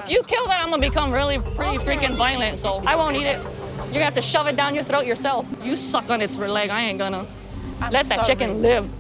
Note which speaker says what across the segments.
Speaker 1: If you kill that, I'm gonna become really pretty freaking violent, so I won't eat it. You're gonna have to shove it down your throat yourself. You suck on its leg, I ain't gonna. Let that chicken live.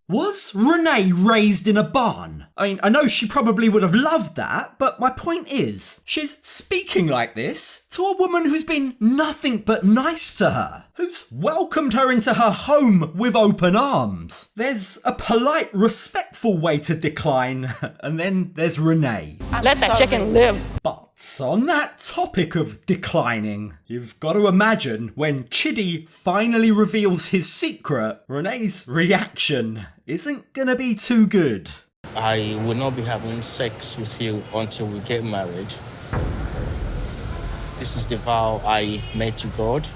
Speaker 2: Was Renee raised in a barn? I mean, I know she probably would have loved that, but my point is, she's speaking like this to a woman who's been nothing but nice to her, who's welcomed her into her home with open arms. There's a polite, respectful way to decline, and then there's Renee.
Speaker 1: Let that chicken live.
Speaker 2: But on that topic of declining, you've got to imagine when Chidi finally reveals his secret, Renee's reaction isn't gonna be too good.
Speaker 3: I will not be having sex with you until we get married. This is the vow I made to God.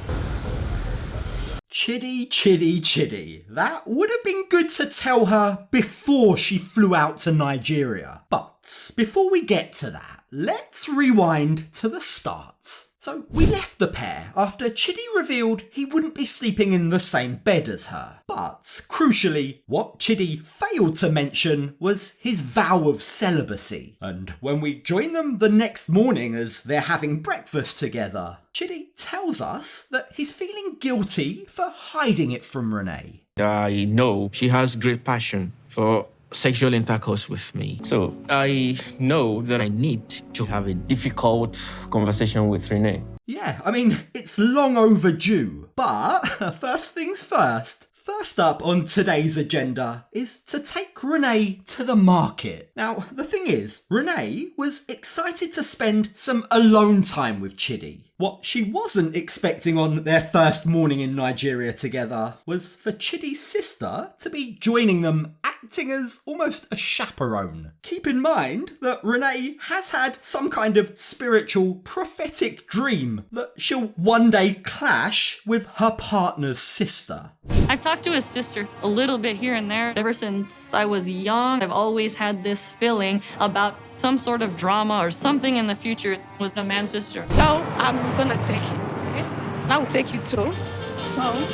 Speaker 2: Chidi. That would have been good to tell her before she flew out to Nigeria. But before we get to that, let's rewind to the start. So we left the pair after Chidi revealed he wouldn't be sleeping in the same bed as her. But crucially, what Chidi failed to mention was his vow of celibacy. And when we join them the next morning as they're having breakfast together, Chidi tells us that he's feeling guilty for hiding it from Renee.
Speaker 3: I know she has great passion for sexual intercourse with me. So I know that I need to have a difficult conversation with Renee.
Speaker 2: Yeah, I mean, it's long overdue. But first things first. First up on today's agenda is to take Renee to the market. Now, the thing is, Renee was excited to spend some alone time with Chidi. What she wasn't expecting on their first morning in Nigeria together was for Chidi's sister to be joining them, acting as almost a chaperone. Keep in mind that Renee has had some kind of spiritual, prophetic dream that she'll one day clash with her partner's sister.
Speaker 1: I've talked to his sister a little bit here and there. Ever since I was young, I've always had this feeling about some sort of drama or something in the future with the man's sister.
Speaker 4: So I'm gonna take you, okay? I will take you too. So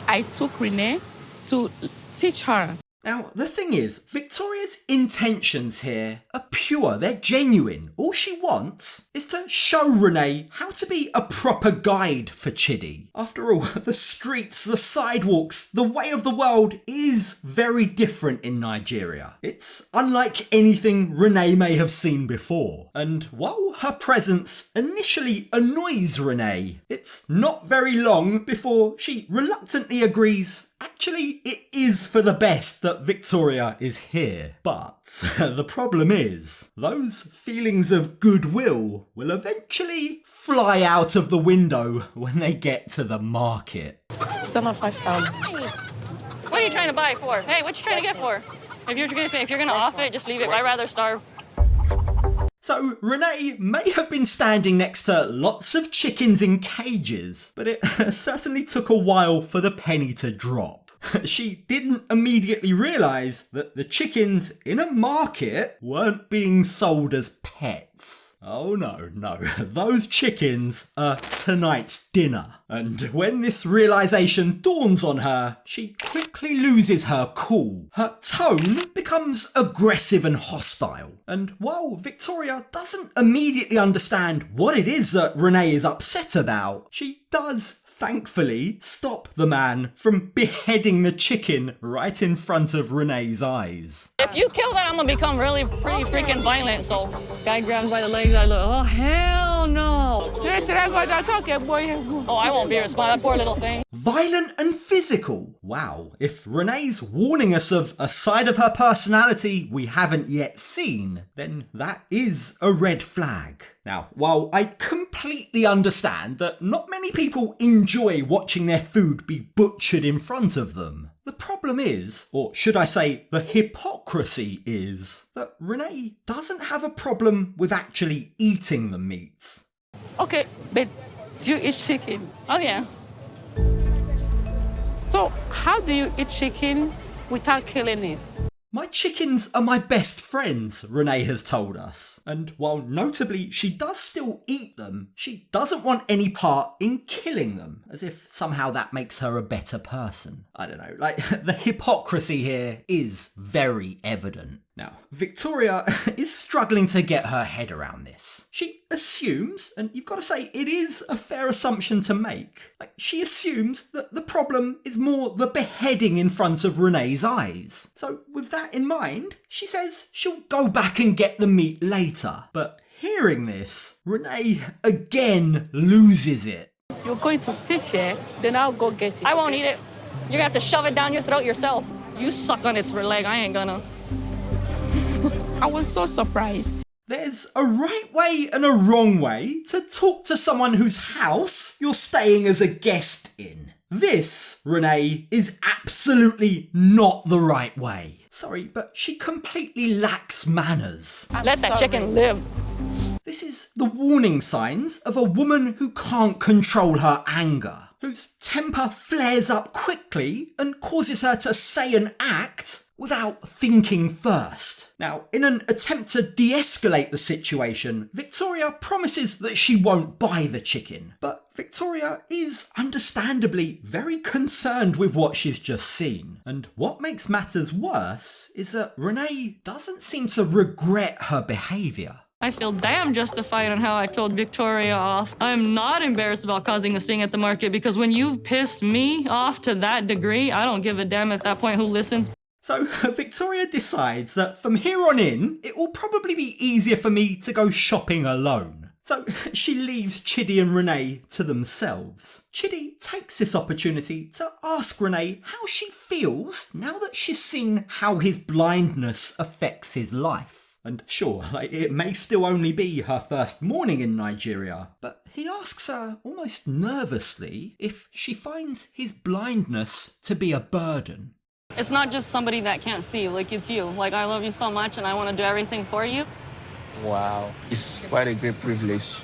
Speaker 4: I took Renee to teach her.
Speaker 2: Now, the thing is, Victoria's intentions here are pure, they're genuine. All she wants is to show Renee how to be a proper guide for Chidi. After all, the streets, the sidewalks, the way of the world is very different in Nigeria. It's unlike anything Renee may have seen before. And while her presence initially annoys Renee, it's not very long before she reluctantly agrees actually, it is for the best that Victoria is here. But the problem is, those feelings of goodwill will eventually fly out of the window when they get to the market.
Speaker 4: Still not 5,000.
Speaker 1: What are you trying to buy it for? Hey, what you trying to get for? If you're gonna off it, just leave it. I'd rather starve.
Speaker 2: So Renee may have been standing next to lots of chickens in cages, but it certainly took a while for the penny to drop. She didn't immediately realise that the chickens in a market weren't being sold as pets. Oh no, those chickens are tonight's dinner. And when this realisation dawns on her, she quickly loses her cool. Her tone becomes aggressive and hostile. And while Victoria doesn't immediately understand what it is that Renee is upset about, she does thankfully stop the man from beheading the chicken right in front of Renee's eyes.
Speaker 1: If you kill that, I'm gonna become really pretty freaking violent, so guy grabs by the legs, I look, oh hell no. Oh, I won't be responsible, that poor little thing.
Speaker 2: Violent and physical. Wow, if Renee's warning us of a side of her personality we haven't yet seen, then that is a red flag. Now, while I completely understand that not many people enjoy watching their food be butchered in front of them, the problem is, or should I say the hypocrisy is, that Renee doesn't have a problem with actually eating the meat.
Speaker 4: Okay, but do you eat chicken?
Speaker 1: Oh yeah.
Speaker 4: So how do you eat chicken without killing it?
Speaker 2: My chickens are my best friends, Renee has told us. And while notably she does still eat them, she doesn't want any part in killing them, as if somehow that makes her a better person. I don't know, like the hypocrisy here is very evident. Now, Victoria is struggling to get her head around this. She assumes, and you've got to say it is a fair assumption to make, like she assumes that the problem is more the beheading in front of Renee's eyes. So with that in mind, she says she'll go back and get the meat later. But hearing this, Renee again loses it.
Speaker 4: You're going to sit here, then I'll go get it.
Speaker 1: I won't eat it. You're gonna have to shove it down your throat yourself. You suck on its leg, I ain't gonna.
Speaker 4: I was so surprised.
Speaker 2: There's a right way and a wrong way to talk to someone whose house you're staying as a guest in. This, Renee, is absolutely not the right way. Sorry, but she completely lacks manners.
Speaker 1: Let that chicken live.
Speaker 2: This is the warning signs of a woman who can't control her anger, whose temper flares up quickly and causes her to say and act without thinking first. Now, in an attempt to de-escalate the situation, Victoria promises that she won't buy the chicken. But Victoria is understandably very concerned with what she's just seen. And what makes matters worse is that Renee doesn't seem to regret her behaviour.
Speaker 1: I feel damn justified on how I told Victoria off. I'm not embarrassed about causing a scene at the market because when you've pissed me off to that degree, I don't give a damn at that point who listens.
Speaker 2: So Victoria decides that from here on in, it will probably be easier for me to go shopping alone. So she leaves Chidi and Renee to themselves. Chidi takes this opportunity to ask Renee how she feels now that she's seen how his blindness affects his life. And sure, it may still only be her first morning in Nigeria, but he asks her almost nervously if she finds his blindness to be a burden.
Speaker 1: It's not just somebody that can't see, like it's you. Like I love you so much and I want to do everything for you.
Speaker 3: Wow. It's quite a great privilege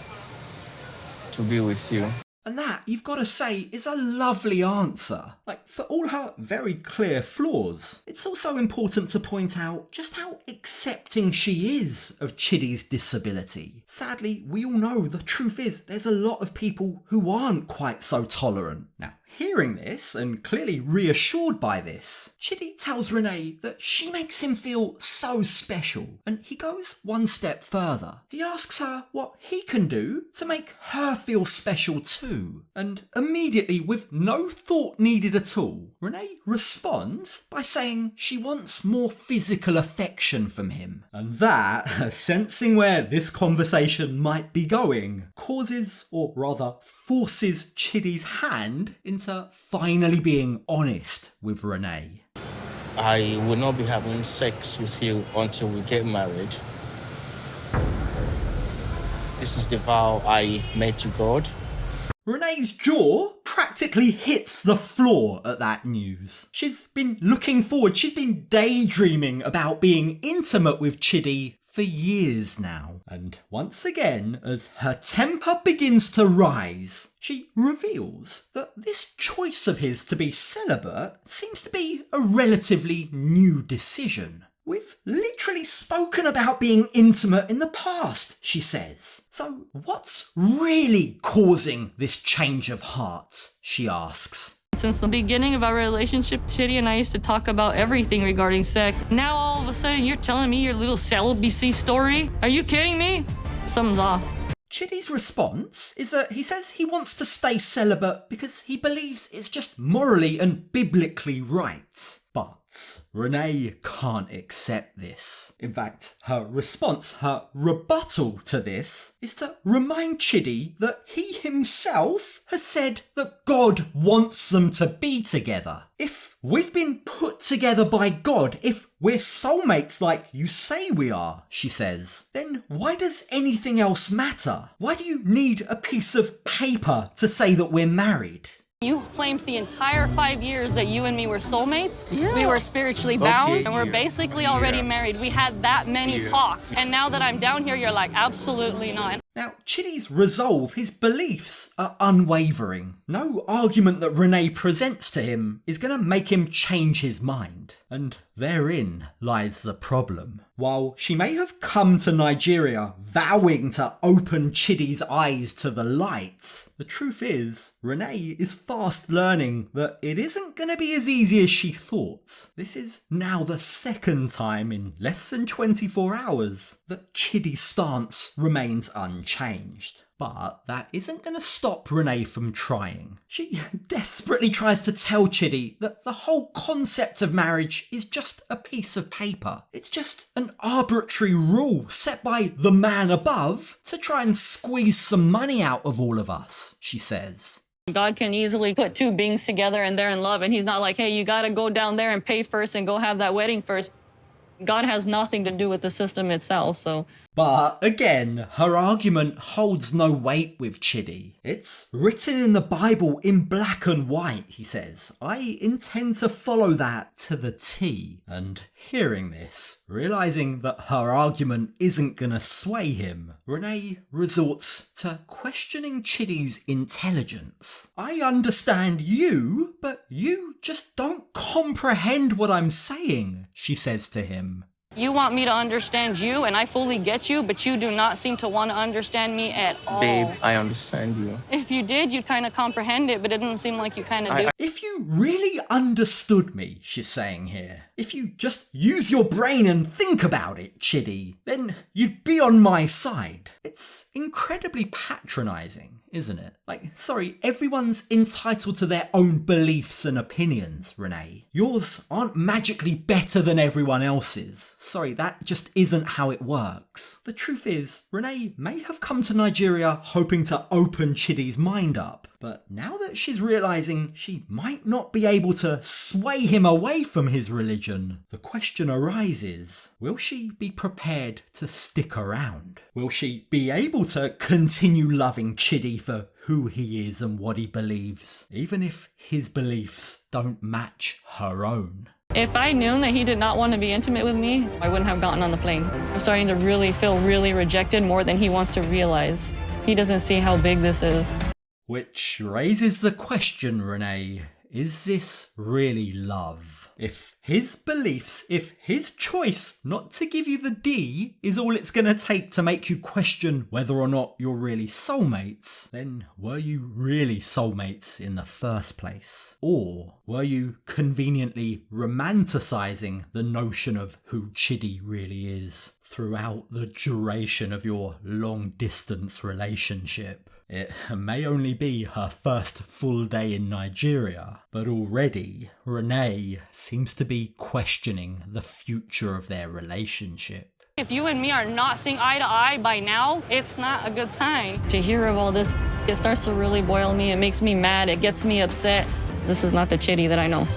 Speaker 3: to be with you.
Speaker 2: And that, you've got to say, is a lovely answer. Like, for all her very clear flaws, it's also important to point out just how accepting she is of Chidi's disability. Sadly, we all know the truth is there's a lot of people who aren't quite so tolerant. Now, hearing this, and clearly reassured by this, Chidi tells Renee that she makes him feel so special, and he goes one step further. He asks her what he can do to make her feel special too, and immediately, with no thought needed at all, Renee responds by saying she wants more physical affection from him. And that, sensing where this conversation might be going, causes, or rather forces Chidi's hand into finally being honest with Renee.
Speaker 3: I will not be having sex with you until we get married. This is the vow I made to God.
Speaker 2: Renee's jaw practically hits the floor at that news. She's been looking forward, she's been daydreaming about being intimate with Chidi for years now. And once again, as her temper begins to rise, she reveals that this choice of his to be celibate seems to be a relatively new decision. We've literally spoken about being intimate in the past, she says. So what's really causing this change of heart, she asks.
Speaker 1: Since the beginning of our relationship, Chidi and I used to talk about everything regarding sex. Now all of a sudden you're telling me your little celibacy story? Are you kidding me? Something's off.
Speaker 2: Chidi's response is that he says he wants to stay celibate because he believes it's just morally and biblically right. But Renee can't accept this. In fact, her response, her rebuttal to this, is to remind Chidi that he himself has said that God wants them to be together. If we've been put together by God, if we're soulmates like you say we are, she says, then why does anything else matter? Why do you need a piece of paper to say that we're married?
Speaker 1: You claimed the entire 5 years that you and me were soulmates. Yeah. We were spiritually bound, and we're basically already married. We had that many talks. And now that I'm down here, you're like, absolutely not.
Speaker 2: Now, Chidi's resolve, his beliefs are unwavering. No argument that Renee presents to him is going to make him change his mind. And therein lies the problem. While she may have come to Nigeria vowing to open Chidi's eyes to the light, the truth is, Renee is fast learning that it isn't going to be as easy as she thought. This is now the second time in less than 24 hours that Chidi's stance remains unchanged. But that isn't going to stop Renee from trying. She desperately tries to tell Chidi that the whole concept of marriage is just a piece of paper. It's just an arbitrary rule set by the man above to try and squeeze some money out of all of us, she says.
Speaker 1: God can easily put two beings together and they're in love, and he's not like, hey, you gotta go down there and pay first and go have that wedding first. God has nothing to do with the system itself, so.
Speaker 2: But again, her argument holds no weight with Chidi. It's written in the Bible in black and white, he says. I intend to follow that to the T. And hearing this, realising that her argument isn't gonna sway him, Renee resorts to questioning Chidi's intelligence. I understand you, but you just don't comprehend what I'm saying, she says to him.
Speaker 1: You want me to understand you, and I fully get you, but you do not seem to want to understand me at all.
Speaker 3: Babe, I understand you.
Speaker 1: If you did, you'd kind of comprehend it, but it doesn't seem like you kind of do.
Speaker 2: If you really understood me, she's saying here, if you just use your brain and think about it, Chidi, then you'd be on my side. It's incredibly patronising, isn't it? Like, sorry, everyone's entitled to their own beliefs and opinions, Renee. Yours aren't magically better than everyone else's. Sorry, that just isn't how it works. The truth is, Renee may have come to Nigeria hoping to open Chidi's mind up, but now that she's realising she might not be able to sway him away from his religion, the question arises, will she be prepared to stick around? Will she be able to continue loving Chidi for who he is and what he believes, even if his beliefs don't match her own?
Speaker 1: If I knew that he did not want to be intimate with me, I wouldn't have gotten on the plane. I'm starting to really feel really rejected more than he wants to realize. He doesn't see how big this is.
Speaker 2: Which raises the question, Renee, is this really love? If his beliefs, if his choice not to give you the D is all it's going to take to make you question whether or not you're really soulmates, then were you really soulmates in the first place? Or were you conveniently romanticising the notion of who Chidi really is throughout the duration of your long-distance relationship? It may only be her first full day in Nigeria, but already Renee seems to be questioning the future of their relationship.
Speaker 1: If you and me are not seeing eye to eye by now, it's not a good sign. To hear of all this, it starts to really boil me. It makes me mad. It gets me upset. This is not the Chidi that I know.